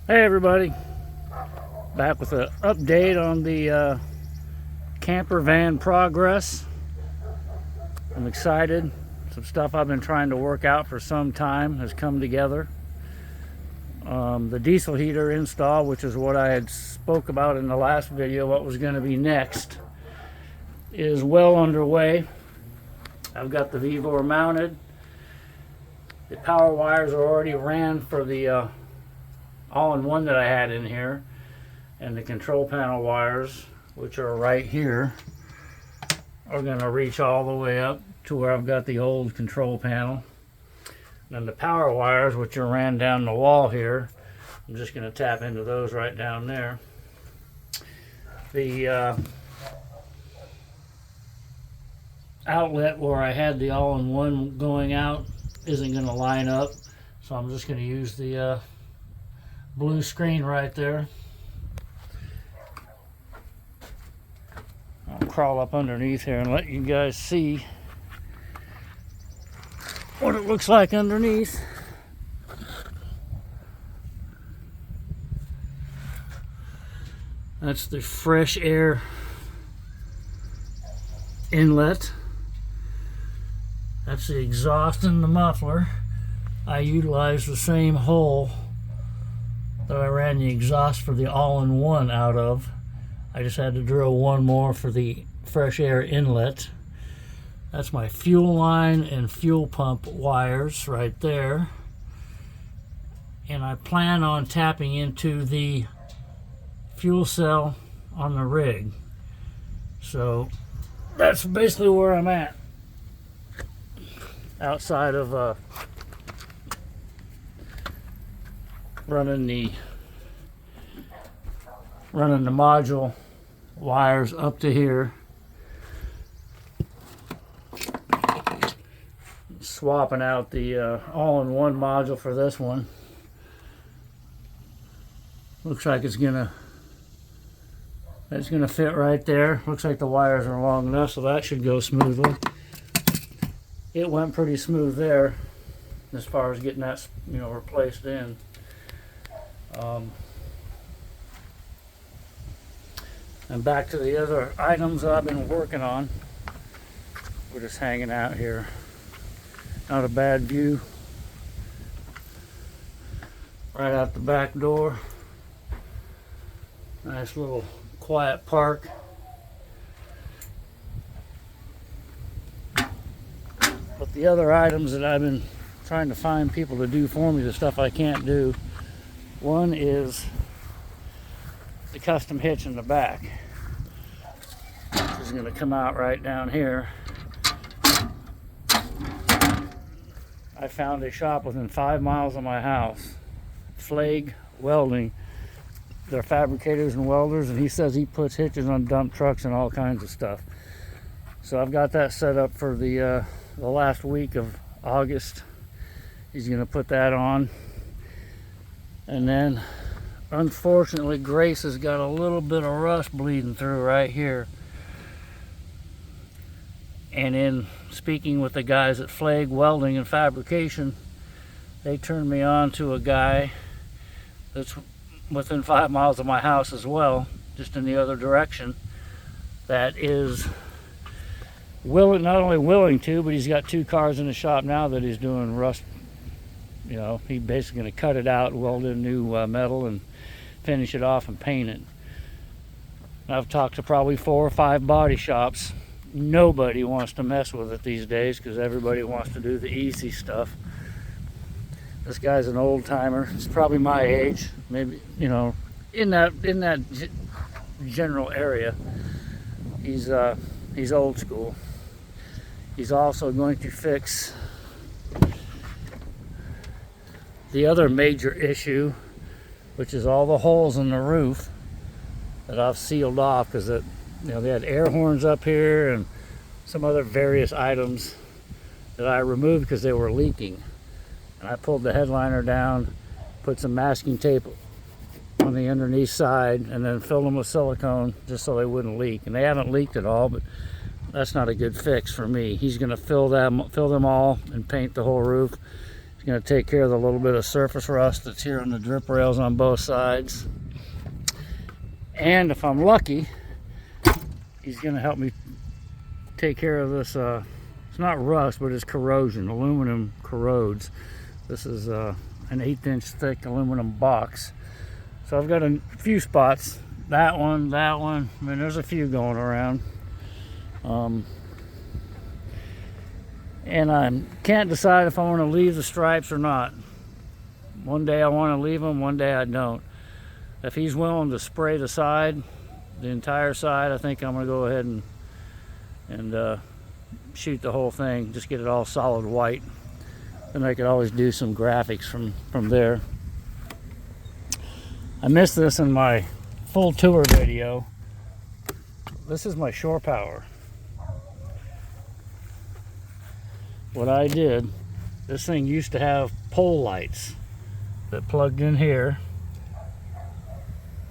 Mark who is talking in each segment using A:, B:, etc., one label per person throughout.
A: Hey everybody, back with an update on the camper van progress. I'm excited. Some stuff I've been trying to work out for some time has come together. The diesel heater install, which is what I had spoke about in the last video, what was going to be next, is well underway. I've got the Vivor mounted. The power wires are already ran for the all-in-one that I had in here, and the control panel wires, which are right here, are going to reach all the way up to where I've got the old control panel. And then the power wires, which are ran down the wall here, I'm just going to tap into those right down there. The outlet where I had the all-in-one going out isn't going to line up, so I'm just going to use the blue screen right there. I'll crawl up underneath here and let you guys see what it looks like underneath. That's the fresh air inlet. That's the exhaust and the muffler. I utilized the same hole that I ran the exhaust for the all-in-one out of. I just had to drill one more for the fresh air inlet. That's my fuel line and fuel pump wires right there. And I plan on tapping into the fuel cell on the rig. So that's basically where I'm at. Outside of running the module wires up to here, swapping out the all-in-one module for this one. Looks like it's gonna fit right there. Looks like the wires are long enough, so that should go smoothly. It went pretty smooth there as far as getting that, replaced in. And back to the other items that I've been working on. We're just hanging out here. Not a bad view. Right out the back door. Nice little quiet park. But the other items that I've been trying to find people to do for me, the stuff I can't do, one is the custom hitch in the back. This is going to come out right down here. I found a shop within 5 miles of my house, Flag Welding. They're fabricators and welders, and he says he puts hitches on dump trucks and all kinds of stuff. So I've got that set up for the last week of August. He's going to put that on. And then, unfortunately, Grace has got a little bit of rust bleeding through right here. And in speaking with the guys at Flag Welding and Fabrication, they turned me on to a guy that's within 5 miles of my house as well, just in the other direction, that is willing, not only willing to, but he's got 2 cars in the shop now that he's doing rust. He's basically going to cut it out, weld in new metal, and finish it off and paint it. I've talked to probably 4 or 5 body shops. Nobody wants to mess with it these days because everybody wants to do the easy stuff. This guy's an old timer. He's probably my age, maybe, in that general area. He's old school. He's also going to fix the other major issue, which is all the holes in the roof that I've sealed off because they had air horns up here and some other various items that I removed because they were leaking. And I pulled the headliner down, put some masking tape on the underneath side, and then filled them with silicone just so they wouldn't leak. And they haven't leaked at all, but that's not a good fix for me. He's going to fill them all and paint the whole roof. going to take care of the little bit of surface rust that's here on the drip rails on both sides. And if I'm lucky, he's going to help me take care of this. It's not rust, but it's corrosion. Aluminum corrodes. This is an 1/8 thick aluminum box. So I've got a few spots. That one. I mean, there's a few going around. And I can't decide if I want to leave the stripes or not. One day I want to leave them, one day I don't. If he's willing to spray the side, the entire side, I think I'm going to go ahead and shoot the whole thing, just get it all solid white. Then I could always do some graphics from there. I missed this in my full tour video. This is my shore power. What I did, this thing used to have pole lights that plugged in here,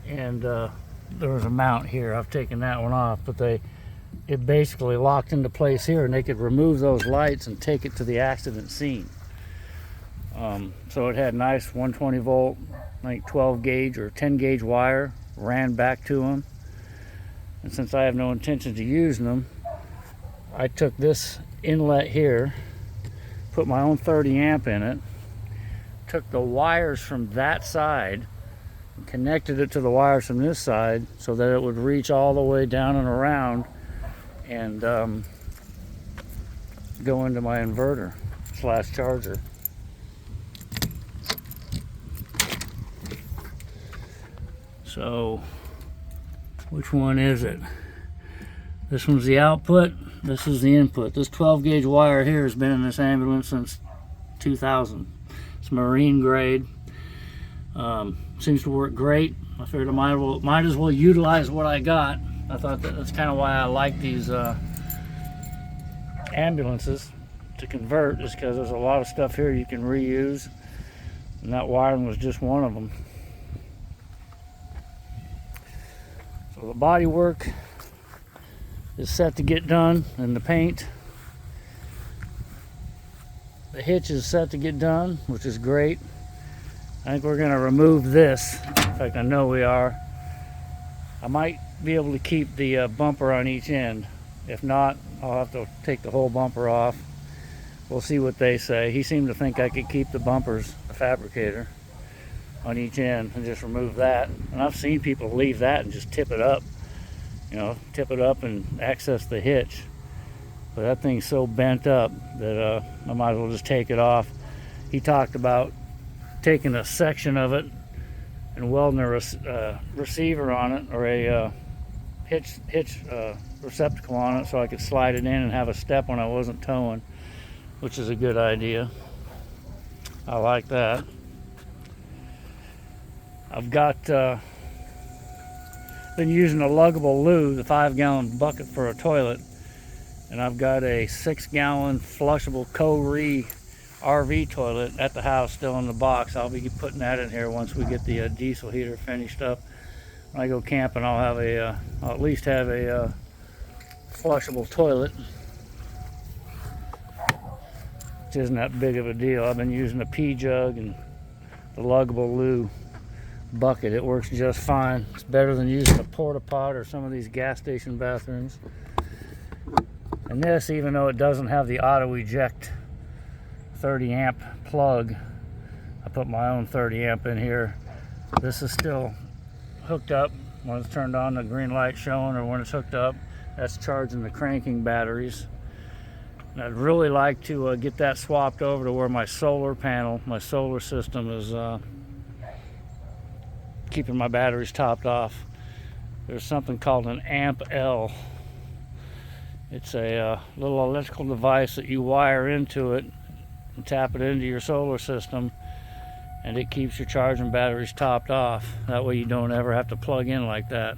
A: and there was a mount here. I've taken that one off, but it basically locked into place here, and they could remove those lights and take it to the accident scene. So it had nice 120 volt, I think 12 gauge or 10 gauge wire ran back to them. And since I have no intention to using them, I took this inlet here, put my own 30 amp in it, took the wires from that side and connected it to the wires from this side so that it would reach all the way down and around and go into my inverter / charger. So which one is it? This one's the output, this is the input. This 12 gauge wire here has been in this ambulance since 2000. It's marine grade. Seems to work great. I figured I might as well utilize what I got. I thought that's kind of why I like these ambulances to convert, is because there's a lot of stuff here you can reuse, and that wiring was just one of them. So the bodywork is set to get done, and the paint. The hitch is set to get done, which is great. I think we're going to remove this. In fact, I know we are. I might be able to keep the bumper on each end. If not, I'll have to take the whole bumper off. We'll see what they say. He seemed to think I could keep the bumpers, the fabricator, on each end and just remove that. And I've seen people leave that and just tip it up. You know, tip it up and access the hitch. But that thing's so bent up that I might as well just take it off. He talked about taking a section of it and welding a receiver on it, or a hitch receptacle on it, so I could slide it in and have a step when I wasn't towing, which is a good idea. I like that. I've got been using a luggable loo, the 5-gallon bucket for a toilet, and I've got a 6-gallon flushable Co-Re RV toilet at the house still in the box. I'll be putting that in here once we get the diesel heater finished up. When I go camping, I'll at least have a flushable toilet, which isn't that big of a deal. I've been using a pee jug and the luggable loo bucket. It works just fine. It's better than using a porta pot or some of these gas station bathrooms. And this, even though it doesn't have the auto eject 30 amp plug, I put my own 30 amp in here. This is still hooked up. When it's turned on, the green light showing, or when it's hooked up, that's charging the cranking batteries. And I'd really like to get that swapped over to where my solar panel, my solar system is keeping my batteries topped off. There's something called an amp L. It's a little electrical device that you wire into it and tap it into your solar system, and it keeps your charging batteries topped off. That way you don't ever have to plug in like that.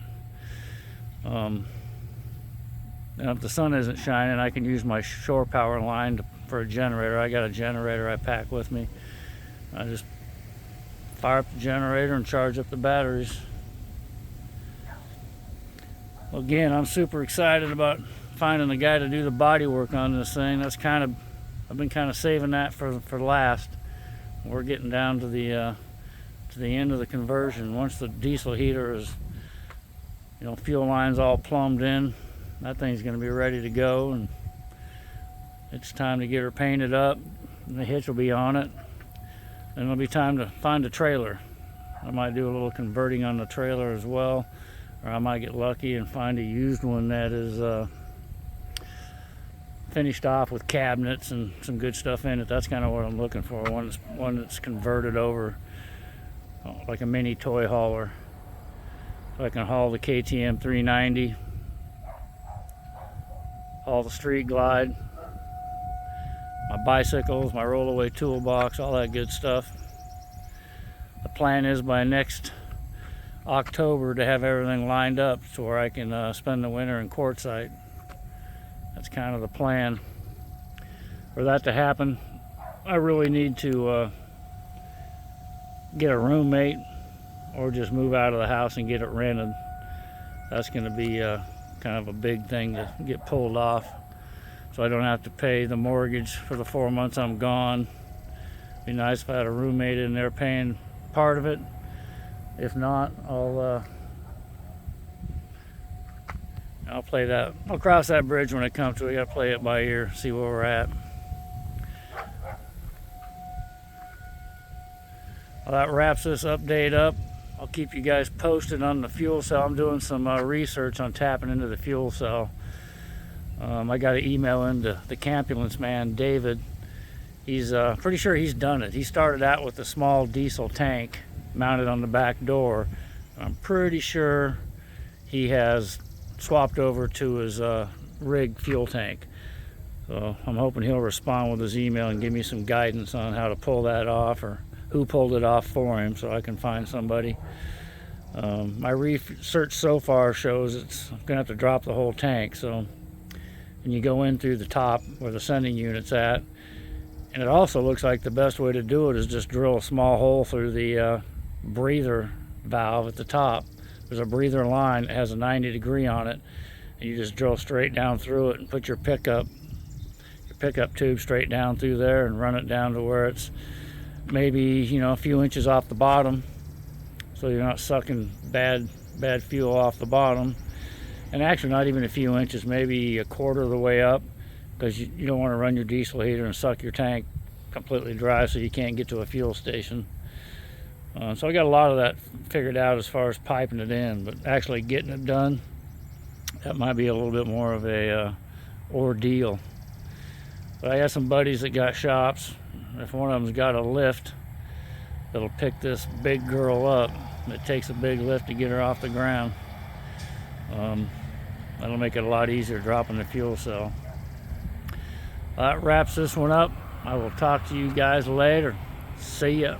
A: And if the sun isn't shining, I can use my shore power line for a generator. I got a generator I pack with me. I just fire up the generator and charge up the batteries. Well, again, I'm super excited about finding a guy to do the body work on this thing. That's I've been kind of saving that for last. we're getting down to the end of the conversion. Once the diesel heater is, fuel lines all plumbed in, that thing's going to be ready to go, and it's time to get her painted up, and the hitch will be on it. Then it'll be time to find a trailer. I might do a little converting on the trailer as well, or I might get lucky and find a used one that is finished off with cabinets and some good stuff in it. That's kind of what I'm looking for, one that's converted over like a mini toy hauler, so I can haul the KTM 390, haul the Street Glide, my bicycles, my rollaway toolbox, all that good stuff. The plan is by next October to have everything lined up to where I can spend the winter in Quartzsite. That's kind of the plan. For that to happen, I really need to get a roommate or just move out of the house and get it rented. That's going to be kind of a big thing to get pulled off, so I don't have to pay the mortgage for the 4 months I'm gone. Be nice if I had a roommate in there paying part of it. If not, I'll cross that bridge when it comes to it. I gotta play it by ear, see where we're at. Well, that wraps this update up. I'll keep you guys posted on the fuel cell. I'm doing some research on tapping into the fuel cell. I got an email into the Campulence man, David. He's pretty sure he's done it. He started out with a small diesel tank mounted on the back door. I'm pretty sure he has swapped over to his rig fuel tank. So I'm hoping he'll respond with his email and give me some guidance on how to pull that off, or who pulled it off for him, so I can find somebody. My research so far shows I'm gonna have to drop the whole tank. So, and you go in through the top where the sending unit's at, and it also looks like the best way to do it is just drill a small hole through the breather valve at the top. There's a breather line that has a 90-degree on it, and you just drill straight down through it and put your pickup tube straight down through there and run it down to where it's maybe a few inches off the bottom, so you're not sucking bad fuel off the bottom. And actually not even a few inches, maybe a quarter of the way up, because you don't want to run your diesel heater and suck your tank completely dry so you can't get to a fuel station. So I got a lot of that figured out as far as piping it in, but actually getting it done, that might be a little bit more of a ordeal. But I got some buddies that got shops. If one of them's got a lift that'll pick this big girl up, it takes a big lift to get her off the ground. That'll make it a lot easier dropping the fuel cell. That wraps this one up. I will talk to you guys later. See ya.